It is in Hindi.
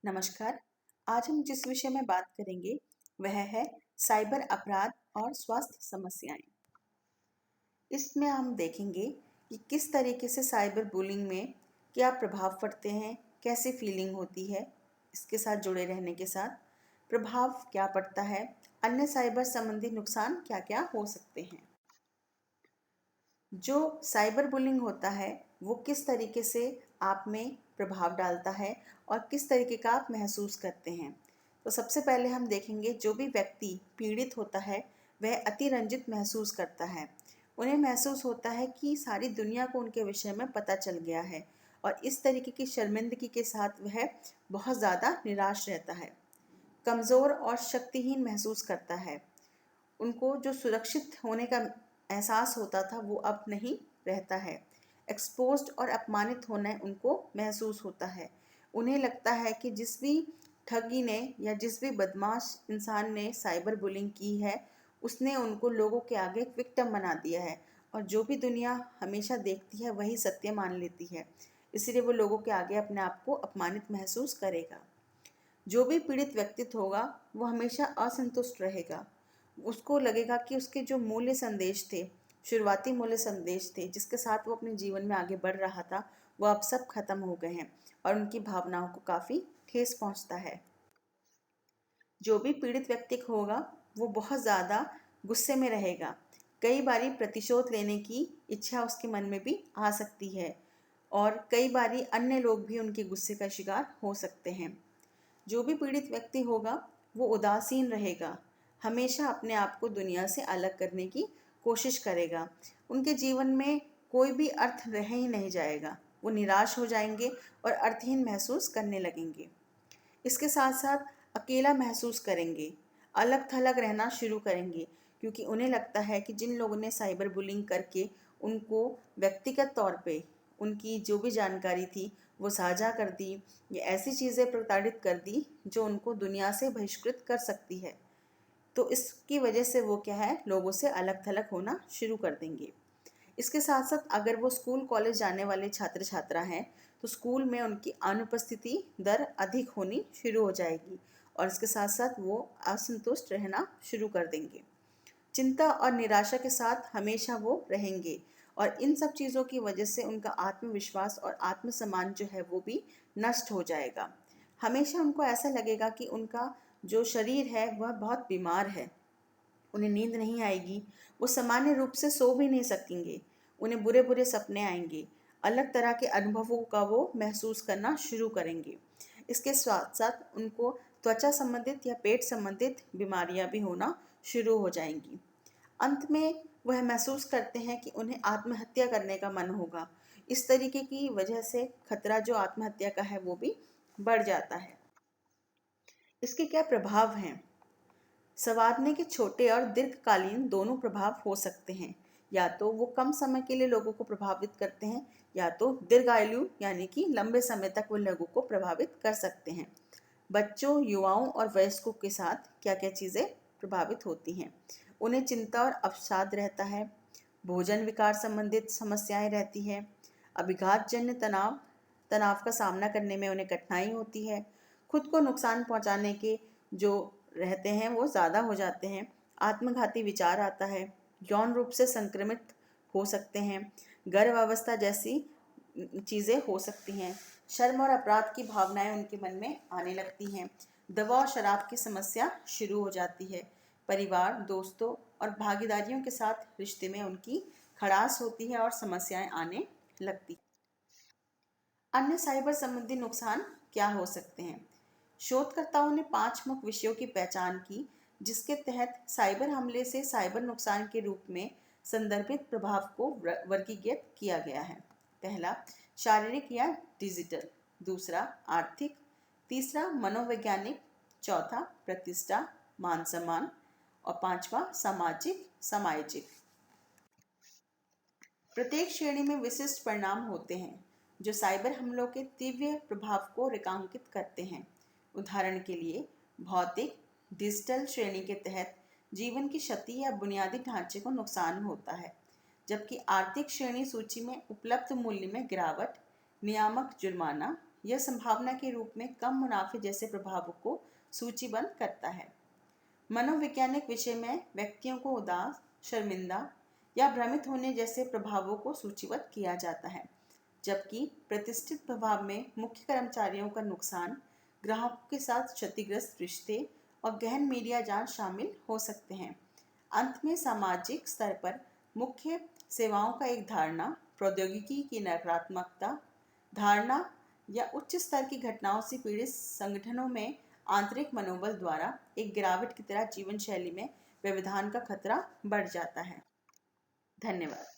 नमस्कार। आज हम जिस विषय में बात करेंगे वह है साइबर अपराध और स्वास्थ्य समस्याएं। इसमें हम देखेंगे कि किस तरीके से साइबर बुलिंग में क्या प्रभाव पड़ते हैं, कैसी फीलिंग होती है, इसके साथ जुड़े रहने के साथ प्रभाव क्या पड़ता है, अन्य साइबर संबंधी नुकसान क्या क्या हो सकते हैं। जो साइबर बुलिंग होता है वो किस तरीके से आप में प्रभाव डालता है और किस तरीके का आप महसूस करते हैं। तो सबसे पहले हम देखेंगे जो भी व्यक्ति पीड़ित होता है वह अतिरंजित महसूस करता है। उन्हें महसूस होता है कि सारी दुनिया को उनके विषय में पता चल गया है और इस तरीके की शर्मिंदगी के साथ वह बहुत ज़्यादा निराश रहता है, कमज़ोर और शक्तिहीन महसूस करता है। उनको जो सुरक्षित होने का एहसास होता था वो अब नहीं रहता है। एक्सपोज्ड और अपमानित होना उनको महसूस होता है। उन्हें लगता है कि जिस भी ठगी ने या जिस भी बदमाश इंसान ने साइबर बुलिंग की है उसने उनको लोगों के आगे एक विक्टिम बना दिया है और जो भी दुनिया हमेशा देखती है वही सत्य मान लेती है। इसलिए वो लोगों के आगे अपने आप को अपमानित महसूस करेगा। जो भी पीड़ित व्यक्तित्व होगा वो हमेशा असंतुष्ट रहेगा। उसको लगेगा कि उसके जो मूल्य संदेश थे, शुरुआती मूल्य संदेश थे जिसके साथ वो अपने जीवन में आगे बढ़ रहा था, वो अब सब खत्म हो गए हैं और उनकी भावनाओं को काफ़ी ठेस पहुंचता है। जो भी पीड़ित व्यक्ति होगा वो बहुत ज़्यादा गुस्से में रहेगा। कई बारी प्रतिशोध लेने की इच्छा उसके मन में भी आ सकती है और कई बारी अन्य लोग भी उनके गुस्से का शिकार हो सकते हैं। जो भी पीड़ित व्यक्ति होगा वो उदासीन रहेगा, हमेशा अपने आप को दुनिया से अलग करने की कोशिश करेगा। उनके जीवन में कोई भी अर्थ रह ही नहीं जाएगा, वो निराश हो जाएंगे और अर्थहीन महसूस करने लगेंगे। इसके साथ साथ अकेला महसूस करेंगे, अलग थलग रहना शुरू करेंगे क्योंकि उन्हें लगता है कि जिन लोगों ने साइबर बुलिंग करके उनको व्यक्तिगत तौर पे उनकी जो भी जानकारी थी वो साझा कर दी या ऐसी चीज़ें प्रताड़ित कर दी जो उनको दुनिया से बहिष्कृत कर सकती है, तो इसकी वजह से वो क्या है, लोगों से अलग थलग होना शुरू कर देंगे। इसके साथ साथ अगर वो स्कूल कॉलेज जाने वाले छात्र छात्रा हैं तो स्कूल में उनकी अनुपस्थिति दर अधिक होनी शुरू हो जाएगी और इसके साथ साथ वो असंतुष्ट रहना शुरू कर देंगे। चिंता और निराशा के साथ हमेशा वो रहेंगे और इन सब चीज़ों की वजह से उनका आत्मविश्वास और आत्मसम्मान जो है वो भी नष्ट हो जाएगा। हमेशा उनको ऐसा लगेगा कि उनका जो शरीर है वह बहुत बीमार है, उन्हें नींद नहीं आएगी, वो सामान्य रूप से सो भी नहीं सकेंगे, उन्हें बुरे बुरे सपने आएंगे, अलग तरह के अनुभवों का वो महसूस करना शुरू करेंगे। इसके साथ साथ उनको त्वचा संबंधित या पेट संबंधित बीमारियां भी होना शुरू हो जाएंगी। अंत में वह महसूस करते हैं कि उन्हें आत्महत्या करने का मन होगा। इस तरीके की वजह से खतरा जो आत्महत्या का है वो भी बढ़ जाता है। इसके क्या प्रभाव हैं? संवारने के छोटे और दीर्घकालीन दोनों प्रभाव हो सकते हैं। या तो वो कम समय के लिए लोगों को प्रभावित करते हैं या तो दीर्घायु यानी कि लंबे समय तक वो लोगों को प्रभावित कर सकते हैं। बच्चों, युवाओं और वयस्कों के साथ क्या क्या चीज़ें प्रभावित होती हैं? उन्हें चिंता और अवसाद रहता है, भोजन विकार संबंधित समस्याएं रहती है, अभिघातजन्य तनाव तनाव का सामना करने में उन्हें कठिनाई होती है, खुद को नुकसान पहुंचाने के जो रहते हैं वो ज़्यादा हो जाते हैं, आत्मघाती विचार आता है, यौन रूप से संक्रमित हो सकते हैं, गर्भावस्था जैसी चीज़ें हो सकती हैं, शर्म और अपराध की भावनाएं उनके मन में आने लगती हैं, दवा और शराब की समस्या शुरू हो जाती है, परिवार, दोस्तों और भागीदारियों के साथ रिश्ते में उनकी खड़ास होती है और समस्याएं आने लगती। अन्य साइबर संबंधी नुकसान क्या हो सकते हैं? शोधकर्ताओं ने 5 मुख्य विषयों की पहचान की जिसके तहत साइबर हमले से साइबर नुकसान के रूप में संदर्भित प्रभाव को वर्गीकृत किया गया है। पहला, शारीरिक या डिजिटल। दूसरा, आर्थिक। तीसरा, मनोवैज्ञानिक। चौथा, प्रतिष्ठा, मान सम्मान। और पांचवा, सामाजिक सामाजिक। प्रत्येक श्रेणी में विशिष्ट परिणाम होते हैं जो साइबर हमलों के तीव्र प्रभाव को रेखांकित करते हैं। उदाहरण के लिए, भौतिक डिजिटल श्रेणी के तहत जीवन की क्षति या बुनियादी ढांचे को नुकसान होता है, जबकि आर्थिक श्रेणी सूची में उपलब्ध मूल्य में गिरावट, नियामक जुर्माना यह संभावना के रूप में कम मुनाफे जैसे प्रभावों को सूचीबद्ध करता है। मनोवैज्ञानिक विषय में व्यक्तियों को उदास, शर्मिंदा या भ्रमित होने जैसे प्रभावों को सूचीबद्ध किया जाता है, जबकि प्रतिष्ठित प्रभाव में मुख्य कर्मचारियों का नुकसान, ग्राहकों के साथ क्षतिग्रस्त रिश्ते और गहन मीडिया जांच शामिल हो सकते हैं। अंत में सामाजिक स्तर पर मुख्य सेवाओं का एक धारणा, प्रौद्योगिकी की नकारात्मकता धारणा या उच्च स्तर की घटनाओं से पीड़ित संगठनों में आंतरिक मनोबल द्वारा एक गिरावट की तरह जीवन शैली में व्यवधान का खतरा बढ़ जाता है। धन्यवाद।